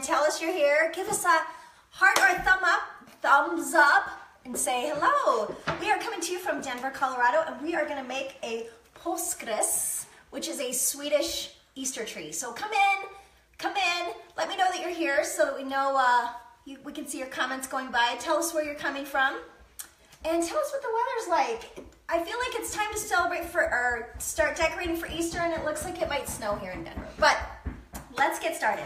tell us you're here. Give us a heart or a thumbs up, and say hello. We are coming to you from Denver, Colorado, and we are going to make a påskris, which is a Swedish Easter tree. So come in, let me know that you're here so that we know we can see your comments going by. Tell us where you're coming from, and tell us what the weather's like. I feel like it's time to celebrate or start decorating for Easter, and it looks like it might snow here in Denver. But let's get started.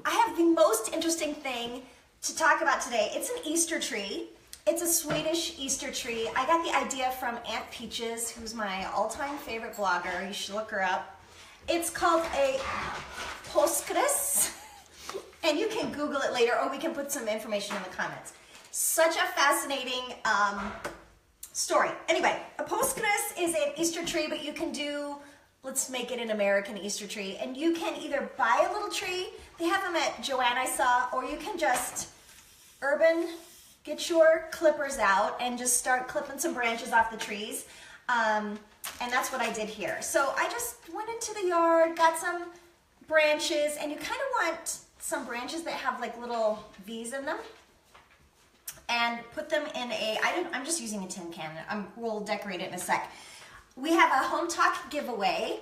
I have the most interesting thing to talk about today. It's an Easter tree. It's a Swedish Easter tree. I got the idea from Aunt Peaches, who's my all-time favorite blogger. You should look her up. It's called a påskris, and you can Google it later, or we can put some information in the comments. Such a fascinating story. Anyway, a påskris is an Easter tree, but you can do, let's make it an American Easter tree, and you can either buy a little tree, they have them at Joann I saw, or you can just get your clippers out and just start clipping some branches off the trees. And that's what I did here. So I just went into the yard, got some branches, and you kind of want some branches that have like little V's in them, and put them in I'm just using a tin can. We'll decorate it in a sec. We have a Hometalk giveaway,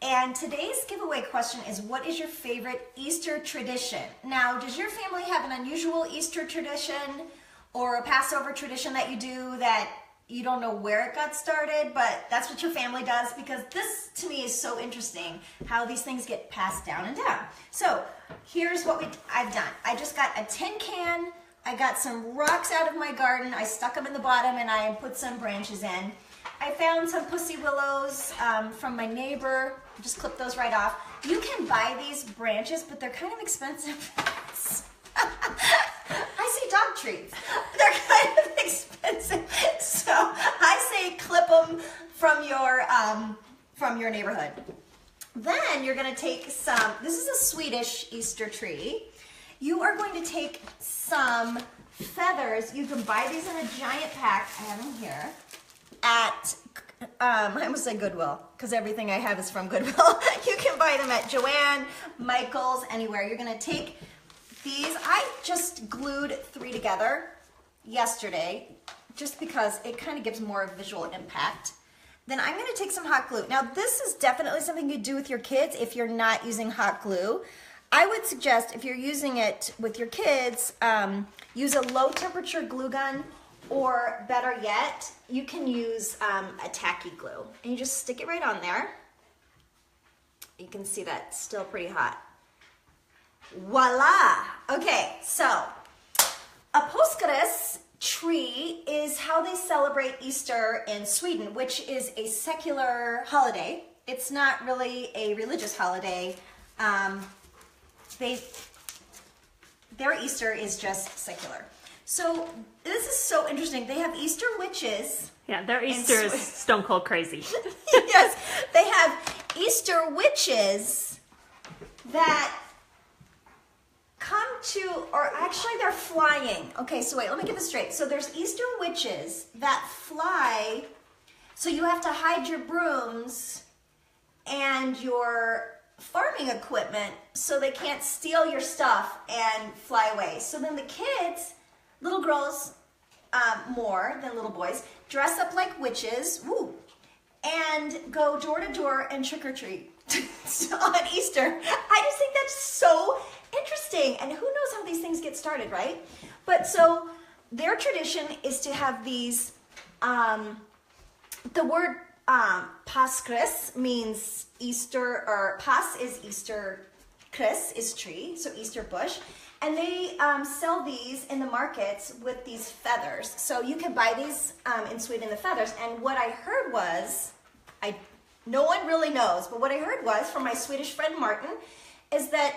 and today's giveaway question is, what is your favorite Easter tradition? Now, does your family have an unusual Easter tradition or a Passover tradition that you do that you don't know where it got started, but that's what your family does? Because this, to me, is so interesting, how these things get passed down and down. So here's what I've done. I just got a tin can. I got some rocks out of my garden. I stuck them in the bottom, and I put some branches in. I found some pussy willows from my neighbor. Just clip those right off. You can buy these branches, but they're kind of expensive. I see dog trees. They're kind of expensive. So I say clip them from your neighborhood. Then you're going to take some, this is a Swedish Easter tree. You are going to take some feathers. You can buy these in a giant pack. I have them here at, I almost say Goodwill, because everything I have is from Goodwill. You can buy them at Joann, Michael's, anywhere. You're going to take these. I just glued 3 together yesterday, just because it kind of gives more visual impact. Then I'm going to take some hot glue. Now, this is definitely something you do with your kids if you're not using hot glue. I would suggest, if you're using it with your kids, use a low temperature glue gun, or better yet, you can use a tacky glue. And you just stick it right on there. You can see that's still pretty hot. Voila! Okay, so a påskris tree is how they celebrate Easter in Sweden, which is a secular holiday. It's not really a religious holiday. Their Easter is just secular. So this is so interesting. They have Easter witches. Yeah, their Easter is stone cold crazy. Yes, they have Easter witches that come to, or actually they're flying. Okay, so wait, let me get this straight. So there's Easter witches that fly, so you have to hide your brooms and your farming equipment so they can't steal your stuff and fly away. So then the kids, little girls more than little boys, dress up like witches, woo, and go door to door and trick or treat on Easter. I just think that's so interesting, and who knows how these things get started, right? But so their tradition is to have these, the word påskris means Easter, or pas is Easter, kris is tree, so Easter bush. And they sell these in the markets with these feathers. So you can buy these in Sweden, the feathers. And what I heard was, no one really knows, but what I heard was from my Swedish friend Martin, is that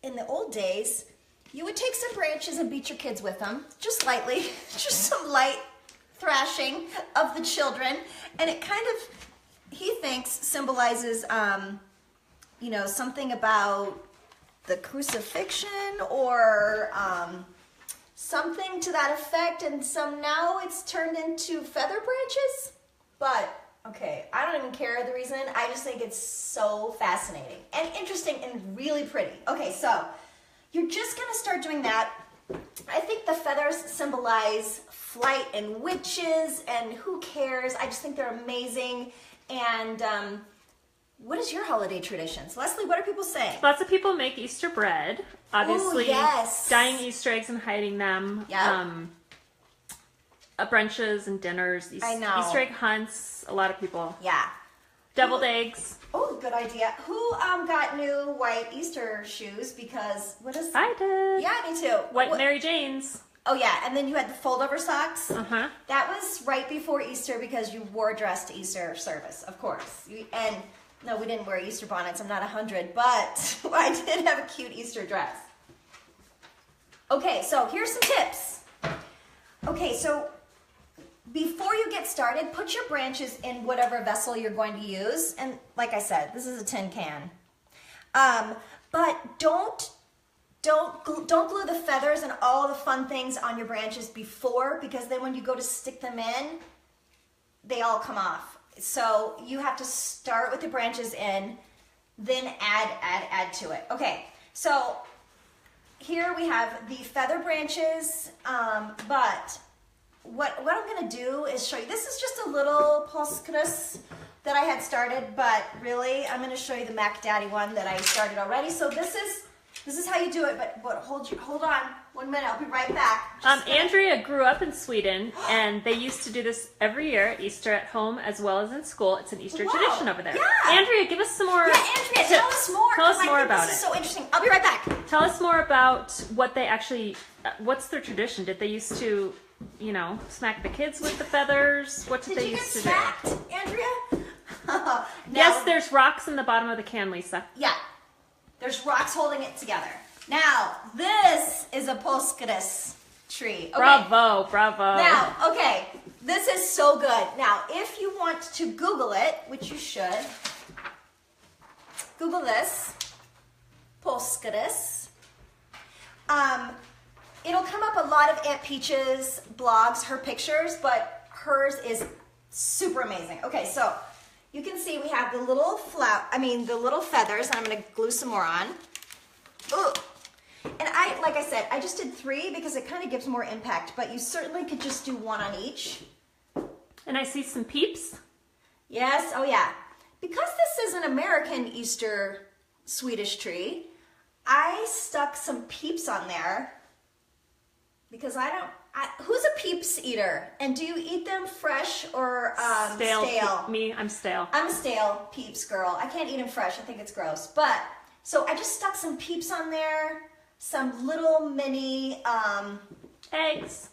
in the old days, you would take some branches and beat your kids with them, just lightly, just some light thrashing of the children. And it kind of, he thinks, symbolizes you know, something about the crucifixion or something to that effect. And so now it's turned into feather branches, but Okay, I don't even care the reason. I just think it's so fascinating and interesting and really pretty. Okay, so you're just gonna start doing that. I think the feathers symbolize flight and witches, and who cares? I just think they're amazing. And what is your holiday traditions? Leslie, what are people saying? Lots of people make Easter bread. Obviously, Ooh, yes. dyeing Easter eggs and hiding them. Yeah. Brunches and dinners. I know. Easter egg hunts. A lot of people. Yeah. Deviled eggs. Oh, good idea. Who got new white Easter shoes? Because what is? I did. Yeah, me too. White What- Mary Janes. Oh yeah, and then you had the fold-over socks. Uh-huh. That was right before Easter because you wore a dress to Easter service, of course. And no, we didn't wear Easter bonnets. I'm not 100, but I did have a cute Easter dress. Okay, so here's some tips. Okay, so before you get started, put your branches in whatever vessel you're going to use. And like I said, this is a tin can. But don't glue the feathers and all the fun things on your branches before, because then when you go to stick them in, they all come off. So you have to start with the branches in, then add to it. Okay, so here we have the feather branches, but what I'm gonna do is show you, this is just a little postkris that I had started, but really I'm gonna show you the Mac Daddy one that I started already. So this is how you do it, but hold on 1 minute, I'll be right back. Andrea grew up in Sweden, and they used to do this every year at Easter at home as well as in school. It's an Easter tradition over there. Yeah. Andrea, give us some more. Yeah, Andrea, tell us more. Tell us 'cause I more think about this it. is so interesting. I'll be right back. Tell us more about what they actually, what's their tradition? Did they used to, smack the kids with the feathers? What did they you used get to smacked, Andrea? No. Yes, there's rocks in the bottom of the can, Lisa. Yeah, there's rocks holding it together. Now, this is a postkris tree. Okay. Bravo, bravo. Now, okay, this is so good. Now, if you want to Google it, which you should, Google this, postkris. It'll come up a lot of Aunt Peach's blogs, her pictures, but hers is super amazing. Okay, so you can see we have the little the little feathers, and I'm gonna glue some more on. Ooh. And like I said, I just did 3 because it kind of gives more impact, but you certainly could just do 1 on each. And I see some peeps. Yes, oh yeah. Because this is an American Easter Swedish tree, I stuck some peeps on there because who's a peeps eater? And do you eat them fresh or stale? Me, I'm stale. I'm a stale peeps girl. I can't eat them fresh. I think it's gross. But, so I just stuck some peeps on there, some little mini Eggs.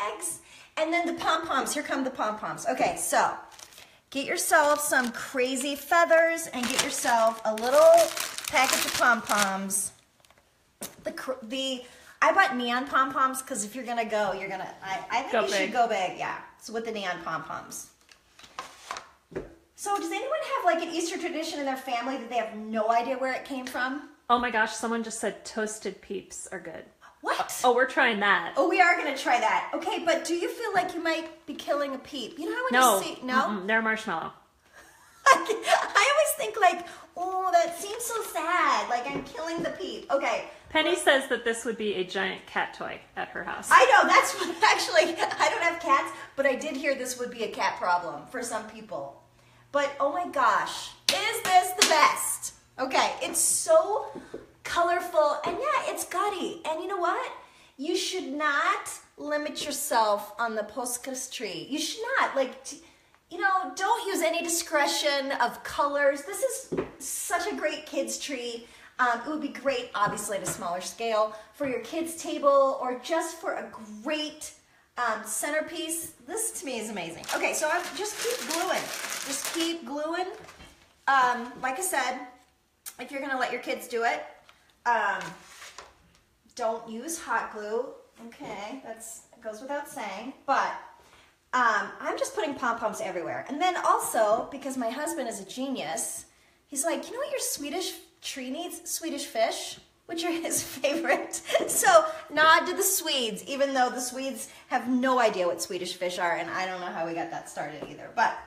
and then the pom-poms. Here come the pom-poms. Okay, so get yourself some crazy feathers and get yourself a little package of pom-poms. I bought neon pom-poms because if you're gonna go, I think you should go big, yeah. So with the neon pom-poms. So does anyone have like an Easter tradition in their family that they have no idea where it came from? Oh my gosh, someone just said toasted peeps are good. What? Oh, we're trying that. Oh, we are gonna try that. Okay, but do you feel like you might be killing a peep? You know how when No. you see, no? Mm-mm, they're marshmallow. I always think like, oh, that seems so sad. Like I'm killing the peep. Okay. Penny says that this would be a giant cat toy at her house. I know, that's what actually, I don't have cats, but I did hear this would be a cat problem for some people. But oh my gosh, is this the best? Okay, it's so colorful and yeah, it's gaudy. And you know what? You should not limit yourself on the postkris tree. You should not, don't use any discretion of colors. This is such a great kids tree. It would be great, obviously, at a smaller scale for your kids' table or just for a great centerpiece. This to me is amazing. Okay, so just keep gluing. Just keep gluing. Like I said, if you're gonna let your kids do it, don't use hot glue. Okay, that goes without saying. But I'm just putting pom-poms everywhere. And then also, because my husband is a genius, he's like, you know what your Swedish tree needs? Swedish fish, which are his favorite. So nod to the Swedes, even though the Swedes have no idea what Swedish fish are, and I don't know how we got that started either. But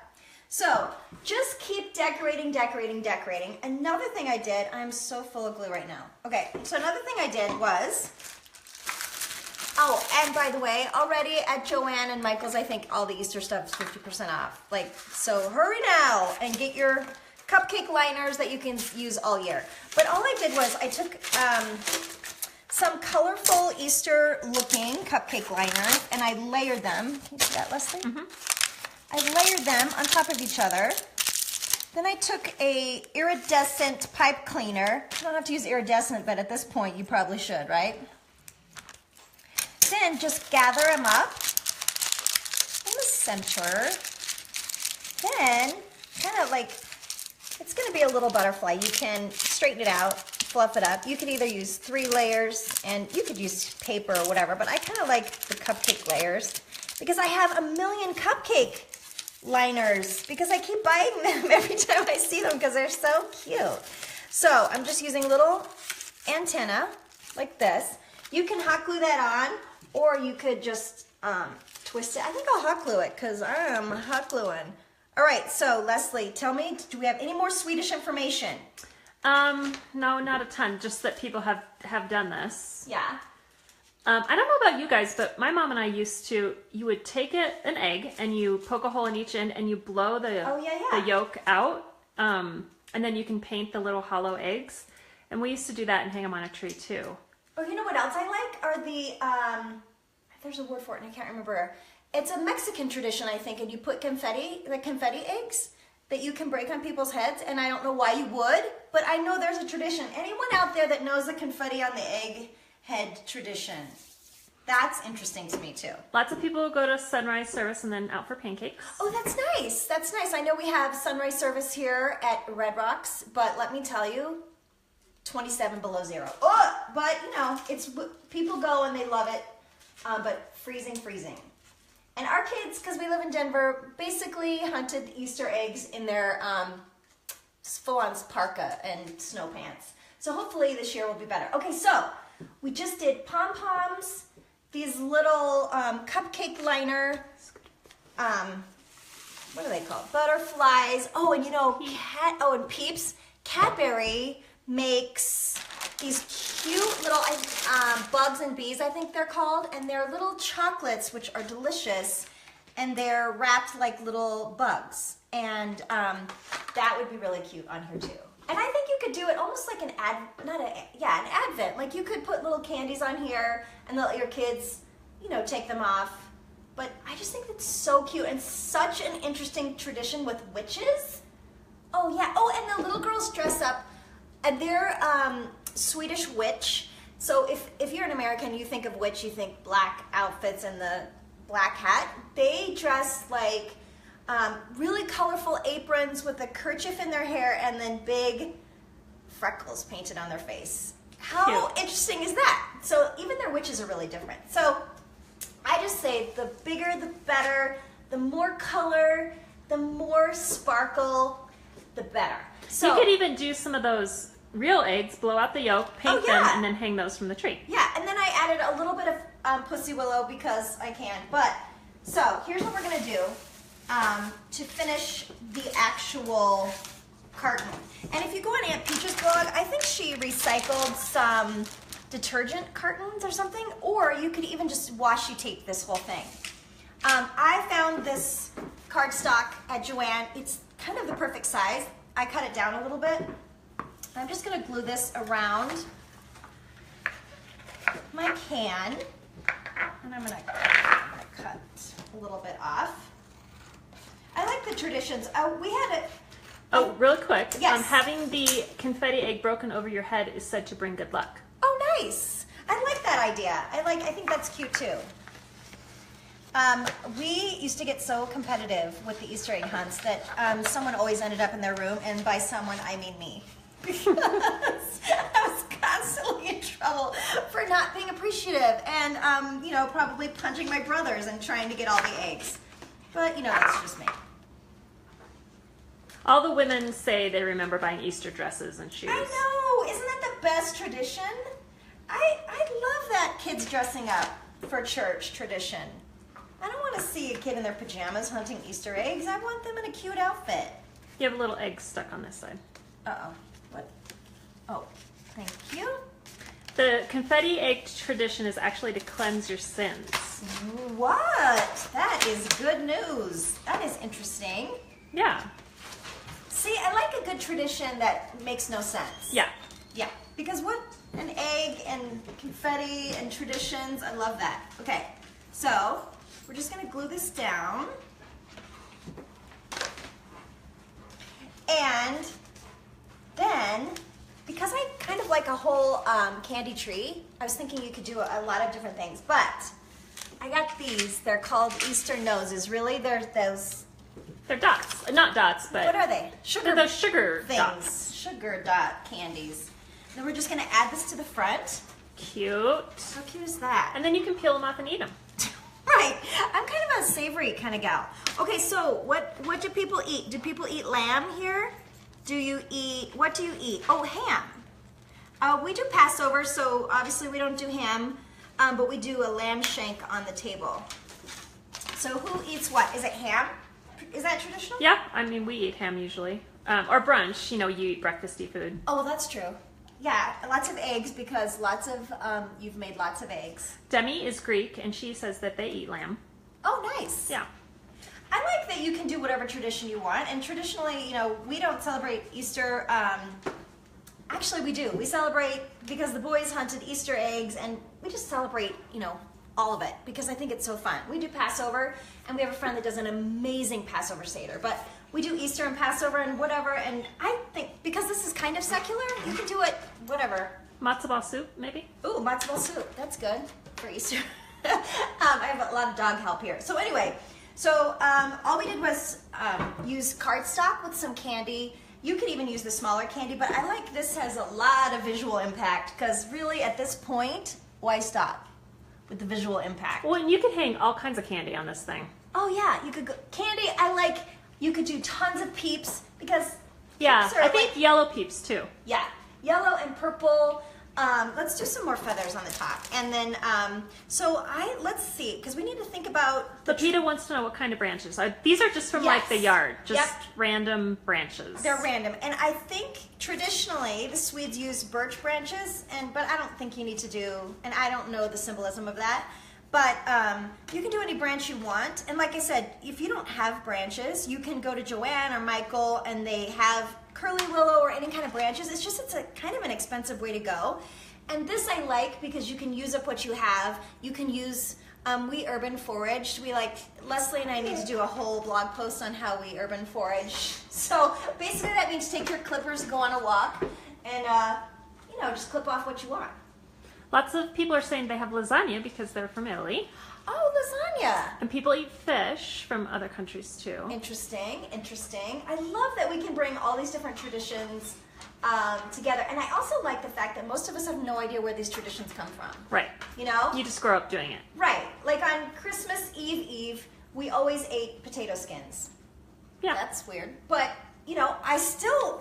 So just keep decorating, decorating, decorating. Another thing I did, I'm so full of glue right now. Okay, so another thing I did was, oh, and by the way, already at Joann and Michael's, I think all the Easter stuff is 50% off. Like, so hurry now and get your cupcake liners that you can use all year. But all I did was I took some colorful Easter looking cupcake liners and I layered them. Can you see that, Leslie? Mm-hmm. I layered them on top of each other. Then I took a iridescent pipe cleaner. You don't have to use iridescent, but at this point you probably should, right? Then just gather them up in the center. Then kind of like, it's gonna be a little butterfly. You can straighten it out, fluff it up. You could either use 3 layers and you could use paper or whatever, but I kind of like the cupcake layers because I have a million cupcake liners because I keep buying them every time I see them because they're so cute. So I'm just using a little antenna like this. You can hot glue that on or you could just twist it. I think I'll hot glue it because I'm hot gluing. All right, so Leslie, tell me, do we have any more Swedish information? No, not a ton, just that people have done this. Yeah. I don't know about you guys, but my mom and I you would take an egg and you poke a hole in each end and you blow the yolk out, and then you can paint the little hollow eggs. And we used to do that and hang them on a tree too. Oh, you know what else I like are the, there's a word for it and I can't remember. It's a Mexican tradition, I think, and you put confetti eggs that you can break on people's heads, and I don't know why you would, but I know there's a tradition. Anyone out there that knows the confetti on the egg head tradition? That's interesting to me too. Lots of people go to sunrise service and then out for pancakes. Oh, that's nice. That's nice. I know we have sunrise service here at Red Rocks, but let me tell you, 27 below zero. Oh, but you know, it's people go and they love it, but freezing. And our kids, because we live in Denver, basically hunted Easter eggs in their full-on parka and snow pants. So hopefully this year will be better. Okay, so we just did pom-poms, these little cupcake liner, what are they called? Butterflies. Oh, and you know, and Peeps. Cadbury makes these cute little bugs and bees, I think they're called, and they're little chocolates which are delicious, and they're wrapped like little bugs, and that would be really cute on here too. And I think you could do it almost like an advent. Like you could put little candies on here and let your kids, you know, take them off. But I just think it's so cute and such an interesting tradition with witches. Oh yeah. Oh, and the little girls dress up, and they're Swedish witch. So if you're an American, you think of witch, you think black outfits and the black hat. They dress like really colorful aprons with a kerchief in their hair and then big freckles painted on their face. How interesting is that? So even their witches are really different. So I just say the bigger the better, the more color, the more sparkle, the better. So you could even do some of those real eggs, blow out the yolk, paint them, and then hang those from the tree. Yeah, and then I added a little bit of Pussy Willow because I can. But, so, here's what we're going to do to finish the actual carton. And if you go on Aunt Peach's blog, I think she recycled some detergent cartons or something, or you could even just washi tape this whole thing. I found this cardstock at Joann. It's kind of the perfect size. I cut it down a little bit. I'm just going to glue this around my can, and I'm going to cut a little bit off. I like the traditions. We had it. Oh, real quick. Yes. Having the confetti egg broken over your head is said to bring good luck. Oh, nice. I like that idea. I think that's cute too. We used to get so competitive with the Easter egg hunts that someone always ended up in their room, and by someone I mean me. Because I was constantly in trouble for not being appreciative and, you know, probably punching my brothers and trying to get all the eggs. But, you know, that's just me. All the women say they remember buying Easter dresses and shoes. I know. Isn't that the best tradition? I love that kids dressing up for church tradition. I don't want to see a kid in their pajamas hunting Easter eggs. I want them in a cute outfit. You have a little egg stuck on this side. Uh-oh. What? Oh, thank you. The confetti egg tradition is actually to cleanse your sins. What? That is good news. That is interesting. Yeah. See, I like a good tradition that makes no sense. Yeah. Yeah. Because what? An egg and confetti and traditions. I love that. Okay. So, we're just going to glue this down. And then, because I kind of like a whole candy tree, I was thinking you could do a lot of different things. But I got these. They're called Easter noses. Really? They're those... They're dots. Not dots, but... What are they? Sugar. They're those sugar things. dots. Sugar dot candies. Then we're just going to add this to the front. Cute. How cute is that? And then you can peel them off and eat them. Right. I'm kind of a savory kind of gal. Okay, so what do people eat? Do people eat lamb here? What do you eat? Oh, ham. We do Passover, so obviously we don't do ham, but we do a lamb shank on the table. So who eats what? Is it ham? Is that traditional? Yeah, I mean, we eat ham usually. Or brunch, you eat breakfasty food. Oh, well, that's true. Yeah, lots of eggs because you've made lots of eggs. Demi is Greek, and she says that they eat lamb. Oh, nice. Yeah. I like that you can do whatever tradition you want. And traditionally, we don't celebrate Easter. Actually, we do. We celebrate because the boys hunted Easter eggs, and we just celebrate, all of it because I think it's so fun. We do Passover, and we have a friend that does an amazing Passover Seder. But we do Easter and Passover and whatever, and I think because this is kind of secular, you can do it whatever. Matzo ball soup, maybe? Ooh, matzo ball soup. That's good for Easter. I have a lot of dog help here. So anyway, all we did was use cardstock with some candy. You could even use the smaller candy, but I like this has a lot of visual impact because really at this point, why stop with the visual impact? Well, and you can hang all kinds of candy on this thing. Oh yeah, you could go candy. You could do tons of peeps because yeah, I think yellow peeps too. Yeah, yellow and purple. Let's do some more feathers on the top, and then let's see because we need to think about. Pepita wants to know what kind of branches. These are just from like the yard, just random branches. They're random, and I think traditionally the Swedes use birch branches, but I don't think you need to do, and I don't know the symbolism of that. But you can do any branch you want. And like I said, if you don't have branches, you can go to Joanne or Michael and they have curly willow or any kind of branches. It's a kind of an expensive way to go. And this I like because you can use up what you have. You can use, we urban foraged. Leslie and I need to do a whole blog post on how we urban forage. So basically that means take your clippers, go on a walk, and just clip off what you want. Lots of people are saying they have lasagna because they're from Italy. Oh, lasagna. And people eat fish from other countries too. Interesting. I love that we can bring all these different traditions together. And I also like the fact that most of us have no idea where these traditions come from. Right. You just grow up doing it. Right. Like on Christmas Eve, we always ate potato skins. Yeah. That's weird. But, I still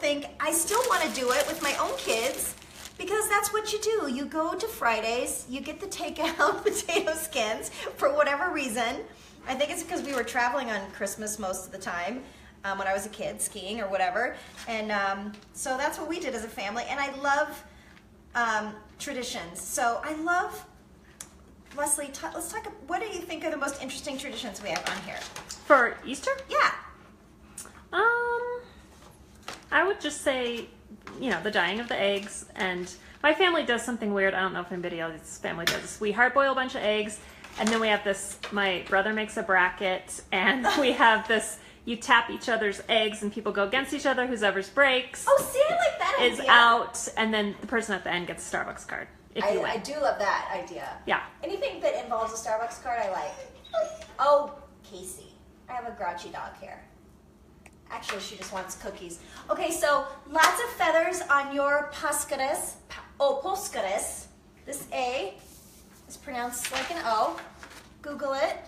want to do it with my own kids. Because that's what you do. You go to Fridays, you get the takeout potato skins for whatever reason. I think it's because we were traveling on Christmas most of the time when I was a kid, skiing or whatever. And so that's what we did as a family. And I love traditions. So I love, Leslie, let's talk, what do you think are the most interesting traditions we have on here? For Easter? Yeah. I would just say, the dyeing of the eggs, and my family does something weird. I don't know if anybody else's family does this. We hard boil a bunch of eggs, and then we have this, my brother makes a bracket, and we have this, you tap each other's eggs, and people go against each other, whoever's breaks. Oh, see, I like that idea. Is out, and then the person at the end gets a Starbucks card, if you win. I do love that idea. Yeah. Anything that involves a Starbucks card, I like. Oh, Casey, I have a grouchy dog here. Actually, she just wants cookies. Okay, so lots of feathers on your poscaris. Poscaris. This A is pronounced like an O. Google it.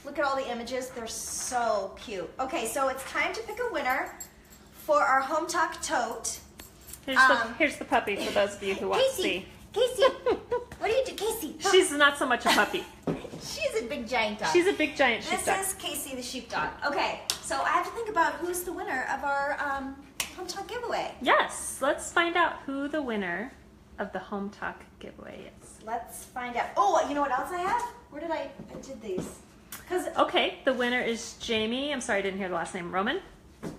Look at all the images. They're so cute. Okay, so it's time to pick a winner for our Hometalk tote. Here's the puppy for those of you who want to see. Casey, what do you do, Casey? She's not so much a puppy. She's a big giant dog. She's a big giant sheepdog. This is Casey the sheepdog. Okay, so I have to think about who's the winner of our Hometalk giveaway. Yes, let's find out who the winner of the Hometalk giveaway is. Let's find out. Oh, you know what else I have? Where did I did these? Okay, the winner is Jamie. I'm sorry, I didn't hear the last name. Roman?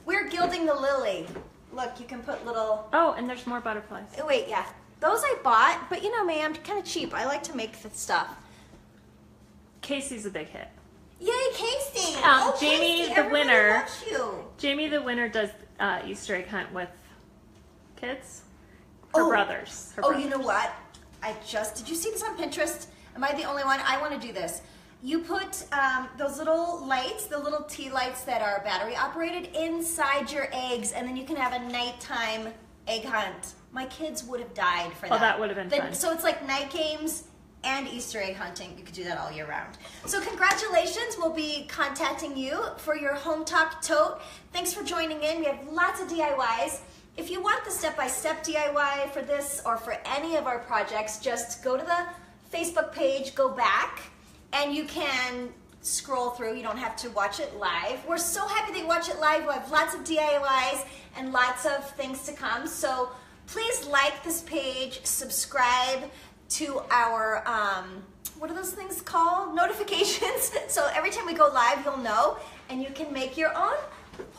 We're gilding the lily. Look, you can put little... Oh, and there's more butterflies. Oh, wait, yeah. Those I bought, but you know me, I'm kind of cheap. I like to make the stuff. Casey's a big hit. Yay, Casey! Jamie, Casey, the winner. Loves you. Jamie, the winner, does Easter egg hunt with kids. Her brothers. You know what? Did you see this on Pinterest? Am I the only one? I want to do this. You put those little lights, the little tea lights that are battery operated, inside your eggs, and then you can have a nighttime egg hunt. My kids would have died for that. Oh, that would have been fun. So it's like night games and Easter egg hunting. You could do that all year round. So congratulations. We'll be contacting you for your Hometalk tote. Thanks for joining in. We have lots of DIYs. If you want the step-by-step DIY for this or for any of our projects, just go to the Facebook page, go back, and you can scroll through. You don't have to watch it live. We're so happy that you watch it live. We have lots of DIYs and lots of things to come. So please like this page, subscribe to our, what are those things called? Notifications. So every time we go live, you'll know, and you can make your own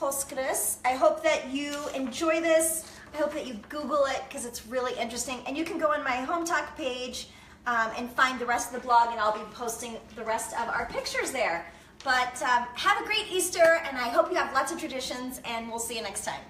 Polskris. I hope that you enjoy this. I hope that you Google it because it's really interesting. And you can go on my Hometalk page and find the rest of the blog, and I'll be posting the rest of our pictures there. But have a great Easter, and I hope you have lots of traditions, and we'll see you next time.